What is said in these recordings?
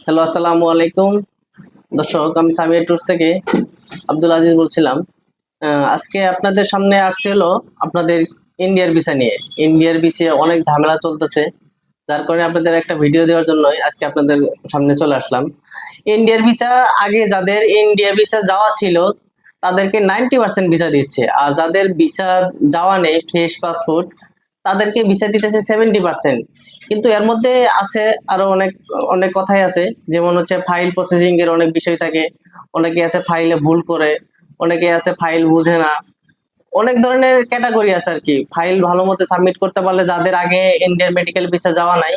Hello, আসসালামু আলাইকুম দর্শক। আমি সামিয়া ট্যুরস থেকে আব্দুল আজিজ বলছিলাম। আজকে আপনাদের সামনে আসছে হলো আপনাদের ইন্ডিয়ার ভিসা নিয়ে। ইন্ডিয়ার ভিসা অনেক ঝামেলা চলতেছে, যার কারণে আপনাদের একটা ভিডিও দেওয়ার জন্যই আজকে আপনাদের সামনে চলে আসলাম। ইন্ডিয়ার ভিসা আগে যাদের ইন্ডিয়া ভিসা যাওয়া ছিল তাদেরকে 90% ভিসা দিচ্ছে, আর যাদের ভিসা যাওয়া নেই ফ্রেশ পাসপোর্ট তাদেরকে ভিসা দিতেছে 70%। কিন্তু এর মধ্যে আছে আরো অনেক অনেক কথাই আছে, যেমন হচ্ছে ফাইল প্রসেসিং এর অনেক বিষয় থাকে। অনেকে আছে ফাইলে ভুল করে, অনেকে আছে ফাইল বুঝে না। অনেক ধরনের ক্যাটাগরি আছে আর কি। ফাইল ভালো মতো সাবমিট করতে পারলে যাদের আগে ইন্ডিয়ান মেডিকেল ভিসা যাওয়া নাই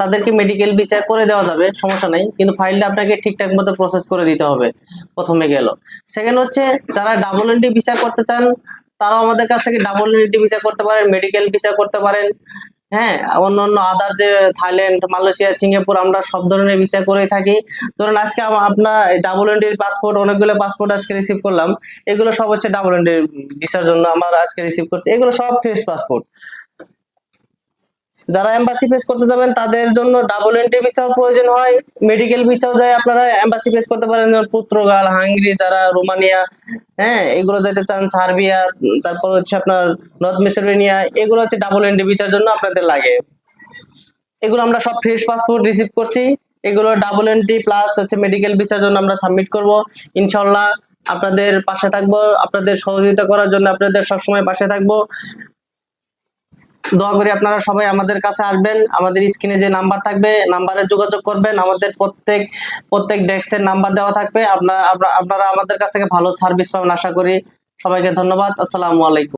তাদেরকে মেডিকেল ভিসা করে দেওয়া যাবে, সমস্যা নাই, কিন্তু ফাইলটা আপনাকে ঠিকঠাক মতো প্রসেস করে দিতে হবে। প্রথমে গেল। সেকেন্ড হচ্ছে যারা ডাবল এন্ট্রি ভিসা করতে চান তারাও আমাদের কাছ থেকে ডাবল এন্ট্রি ভিসা করতে পারেন, মেডিকেল ভিসা করতে পারেন। হ্যাঁ, অন্যান্য আদার যে থাইল্যান্ড, মালয়েশিয়া, সিঙ্গাপুর আমরা সব ধরনের ভিসা করে থাকি। ধরুন আজকে আপনার ডাবল এন্ট্রির পাসপোর্ট, অনেকগুলো পাসপোর্ট আজকে রিসিভ করলাম। এগুলো সব হচ্ছে ডাবল এন্ট্রি ভিসার জন্য আমরা আজকে রিসিভ করছি। এগুলো সব ফ্রেশ পাসপোর্ট। যারা এম্বাসি ফেস করতে যাবেন তাদের জন্য ডাবল এন্ট্রি ভিসাও প্রয়োজন হয়, মেডিকেল ভিসাও যায়। আপনারা এম্বাসি ফেস করতে পারেন, যেমন পর্তুগাল, হাঙ্গেরি, যারা রোমানিয়া, হ্যাঁ এগুলো যেতে চান, সার্বিয়া, তারপর হচ্ছে আপনার নর্থ মেসিডোনিয়া, এগুলো হচ্ছে ডাবল এন্ট্রি ভিসার জন্য আপনাদের লাগে। এগুলো আমরা সব ফ্রেশ পাসপোর্ট রিসিভ করছি। এগুলো ডাবল এন্ট্রি প্লাস হচ্ছে মেডিকেল ভিসার জন্য আমরা সাবমিট করব। ইনশাল্লাহ আপনাদের পাশে থাকবো, আপনাদের সহযোগিতা করার জন্য আপনাদের সবসময় পাশে থাকবো। দোয়া করি আপনারা সবাই আমাদের কাছে আসবেন। আমাদের স্ক্রিনে যে নাম্বার থাকবে নাম্বারে যোগাযোগ করবেন। আমাদের প্রত্যেক ডেস্কের নাম্বার দেওয়া থাকবে। আপনারা আমাদের কাছ থেকে ভালো সার্ভিস পাবেন আশা করি। সবাইকে ধন্যবাদ। আসসালামু আলাইকুম।